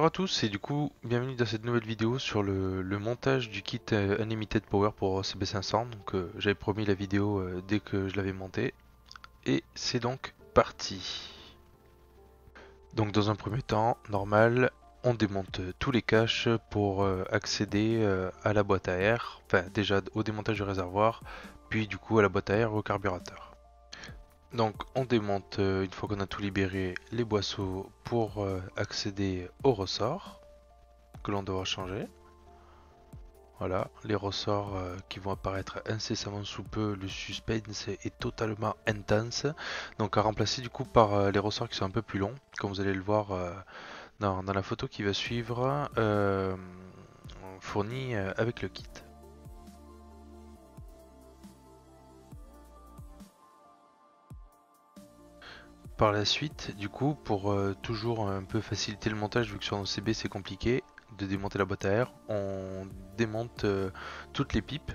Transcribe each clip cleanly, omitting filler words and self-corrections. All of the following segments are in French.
Bonjour à tous et du coup bienvenue dans cette nouvelle vidéo sur le montage du kit Unlimited Power pour CB500. Donc j'avais promis la vidéo dès que je l'avais monté et c'est donc parti. Donc dans un premier temps, normal, on démonte tous les caches pour accéder à la boîte à air, enfin déjà au démontage du réservoir, puis du coup à la boîte à air et au carburateur. Donc on démonte une fois qu'on a tout libéré les boisseaux pour accéder au ressort que l'on devra changer. Voilà, les ressorts qui vont apparaître incessamment sous peu, le suspense est totalement intense. Donc à remplacer du coup par les ressorts qui sont un peu plus longs, comme vous allez le voir dans la photo qui va suivre, fournie avec le kit. Par la suite, du coup, pour toujours un peu faciliter le montage, vu que sur nos CB c'est compliqué de démonter la boîte à air, on démonte toutes les pipes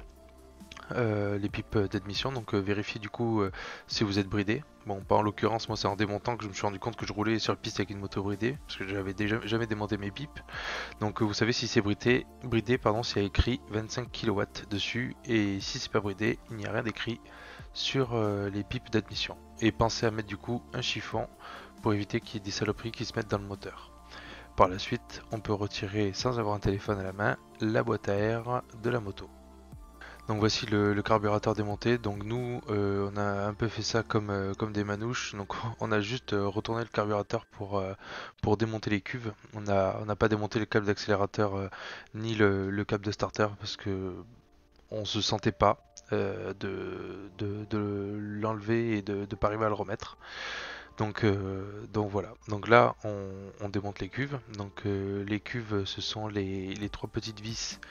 d'admission, donc vérifiez du coup si vous êtes bridé. Bon, pas en l'occurrence, moi c'est en démontant que je me suis rendu compte que je roulais sur la piste avec une moto bridée, parce que j'avais déjà jamais démonté mes pipes. Donc vous savez si c'est bridé pardon, s'il y a écrit 25 kW dessus, et si c'est pas bridé, il n'y a rien d'écrit sur les pipes d'admission. Et pensez à mettre du coup un chiffon pour éviter qu'il y ait des saloperies qui se mettent dans le moteur. Par la suite, on peut retirer sans avoir un téléphone à la main la boîte à air de la moto. Donc voici le carburateur démonté. Donc nous, on a un peu fait ça comme des manouches. Donc on a juste retourné le carburateur pour démonter les cuves. On n'a pas démonté le câble d'accélérateur ni le câble de starter parce que on se sentait pas de l'enlever et de ne pas arriver à le remettre. Donc voilà. Donc là, on démonte les cuves. Donc les cuves, ce sont les trois petites vis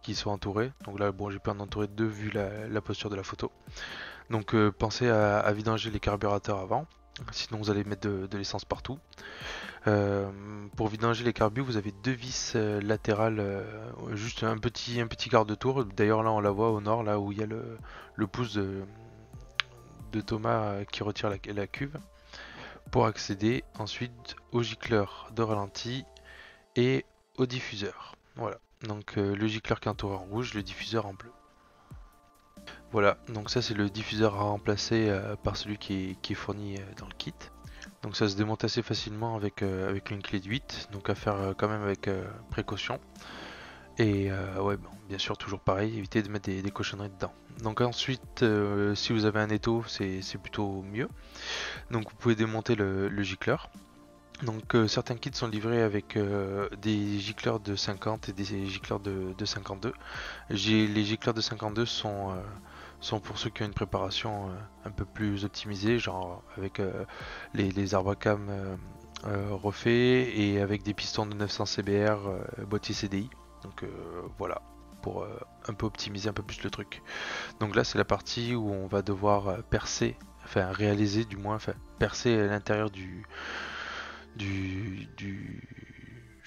qui sont entourées. Donc là, bon, j'ai pu en entourer deux vu la posture de la photo. Donc pensez à vidanger les carburateurs avant. Sinon, vous allez mettre de l'essence partout. Pour vidanger les carbus, vous avez deux vis latérales, juste un petit quart de tour. D'ailleurs, là, on la voit au nord, là où il y a le pouce de Thomas qui retire la cuve pour accéder ensuite au gicleur de ralenti et au diffuseur. Voilà, donc le gicleur qui est entouré en rouge, le diffuseur en bleu. Voilà, donc ça c'est le diffuseur à remplacer par celui qui est fourni dans le kit. Donc ça se démonte assez facilement avec une clé de 8, donc à faire quand même avec précaution. Et ouais, bon, bien sûr toujours pareil, éviter de mettre des cochonneries dedans. Donc ensuite, si vous avez un étau, c'est plutôt mieux. Donc vous pouvez démonter le gicleur. Donc certains kits sont livrés avec des gicleurs de 50 et des gicleurs de 52. Les gicleurs de 52 sont pour ceux qui ont une préparation un peu plus optimisée, genre avec les arbres-cam refaits et avec des pistons de 900 CBR boîtier CDI. Donc voilà, pour un peu optimiser un peu plus le truc. Donc là c'est la partie où on va devoir percer, enfin réaliser du moins, enfin percer à l'intérieur du... Je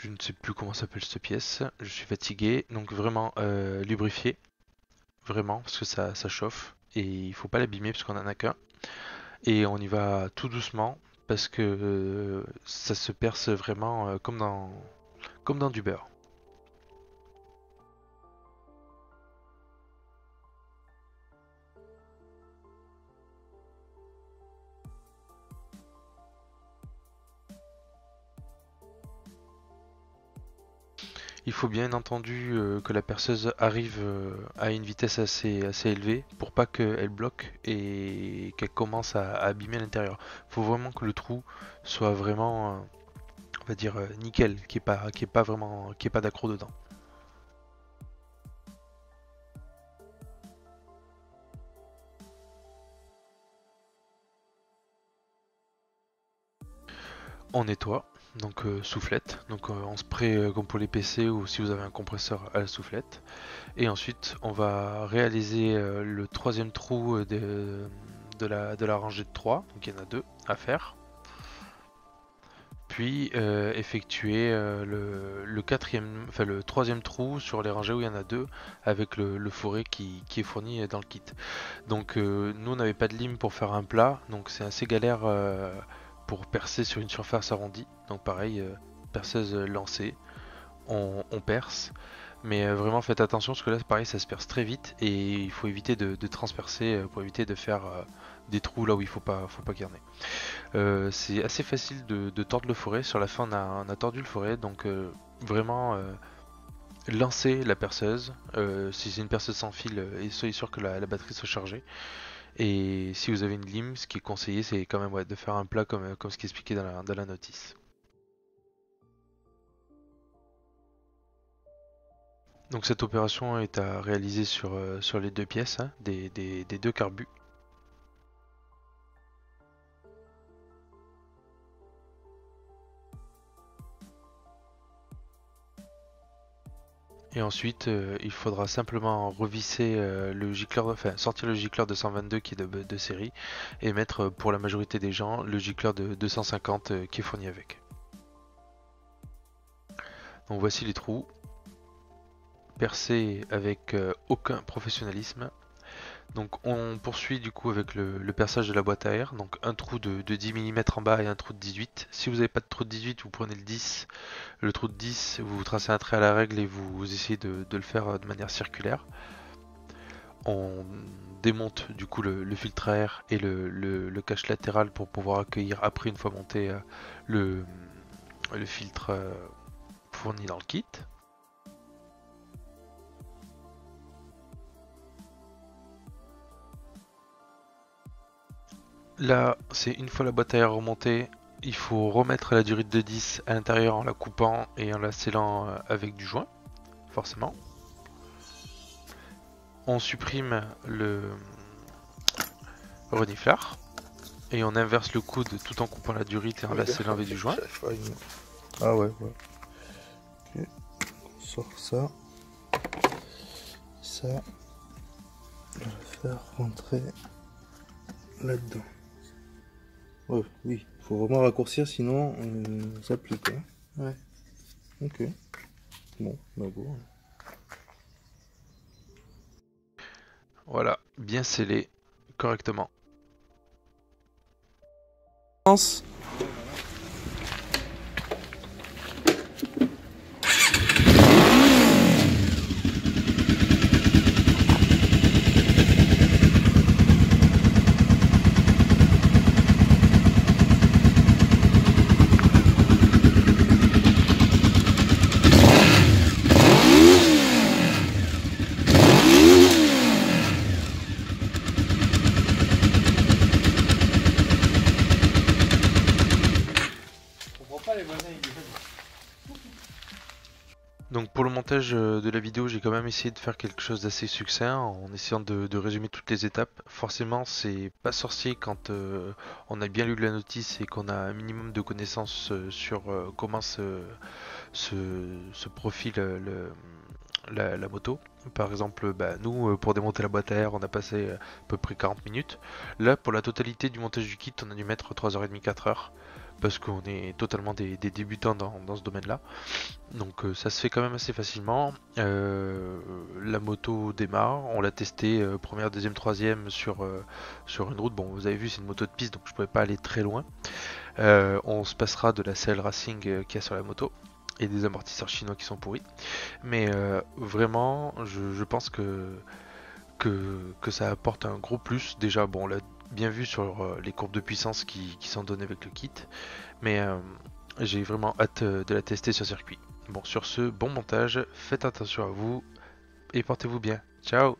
ne sais plus comment s'appelle cette pièce, je suis fatigué, donc vraiment lubrifier, vraiment, parce que ça chauffe, et il faut pas l'abîmer parce qu'on en a qu'un, et on y va tout doucement, parce que ça se perce vraiment comme dans du beurre. Il faut bien entendu que la perceuse arrive à une vitesse assez élevée pour pas qu'elle bloque et qu'elle commence à abîmer l'intérieur. Il faut vraiment que le trou soit vraiment, on va dire, nickel, qui est pas vraiment, qui est pas d'accro dedans. On nettoie, donc soufflette, donc on spray comme pour les PC ou si vous avez un compresseur à la soufflette. Et ensuite on va réaliser le troisième trou de la rangée de 3, donc il y en a deux à faire. Puis effectuer le troisième trou sur les rangées où il y en a deux avec le fourré qui est fourni dans le kit. Donc nous on n'avait pas de lime pour faire un plat, donc c'est assez galère pour percer sur une surface arrondie. Donc pareil, perceuse lancée, on perce. Mais vraiment faites attention parce que là pareil ça se perce très vite et il faut éviter de transpercer pour éviter de faire des trous là où il faut pas garder. C'est assez facile de tordre le foret. Sur la fin on a tordu le foret donc vraiment lancez la perceuse. Si c'est une perceuse sans fil, et soyez sûr que la batterie soit chargée. Et si vous avez une lime, ce qui est conseillé c'est quand même de faire un plat comme ce qui est expliqué dans la notice. Donc cette opération est à réaliser sur les deux pièces hein, des deux carbus. Et ensuite il faudra simplement revisser le gicleur, enfin sortir le gicleur de 122 qui est de série et mettre pour la majorité des gens le gicleur de 250 qui est fourni avec. Donc voici les trous. Percé avec aucun professionnalisme. Donc on poursuit du coup avec le perçage de la boîte à air, donc un trou de 10 mm en bas et un trou de 18. Si vous n'avez pas de trou de 18, vous prenez le 10. Le trou de 10, vous tracez un trait à la règle et vous essayez de le faire de manière circulaire. On démonte du coup le filtre à air et le cache latéral pour pouvoir accueillir après une fois monté le filtre fourni dans le kit. Là, c'est une fois la boîte à air remontée, il faut remettre la durite de 10 à l'intérieur en la coupant et en la scellant avec du joint, forcément. On supprime le reniflard et on inverse le coude tout en coupant la durite et en la scellant avec du joint. Ah ouais, ouais. Ok, on sort ça. Ça, on va faire rentrer là-dedans. Ouais, oui, faut vraiment raccourcir sinon ça plique. Hein. Ouais. Ok. Bon, d'accord. Voilà, bien scellé correctement. Donc pour le montage de la vidéo, j'ai quand même essayé de faire quelque chose d'assez succinct en essayant de résumer toutes les étapes. Forcément, c'est pas sorcier quand on a bien lu la notice et qu'on a un minimum de connaissances sur comment se profile la moto. Par exemple, nous, pour démonter la boîte à air, on a passé à peu près 40 minutes. Là, pour la totalité du montage du kit, on a dû mettre 3h30, 4h. Parce qu'on est totalement des débutants dans ce domaine-là. Donc ça se fait quand même assez facilement. La moto démarre, on l'a testé première, deuxième, troisième sur une route. Bon, vous avez vu, c'est une moto de piste, donc je pouvais pas aller très loin. On se passera de la selle racing qu'il y a sur la moto et des amortisseurs chinois qui sont pourris. Mais vraiment, je pense que ça apporte un gros plus. Déjà, bon, on l'a bien vu sur les courbes de puissance qui sont données avec le kit. Mais j'ai vraiment hâte de la tester sur circuit. Bon, sur ce, bon montage, faites attention à vous et portez-vous bien. Ciao!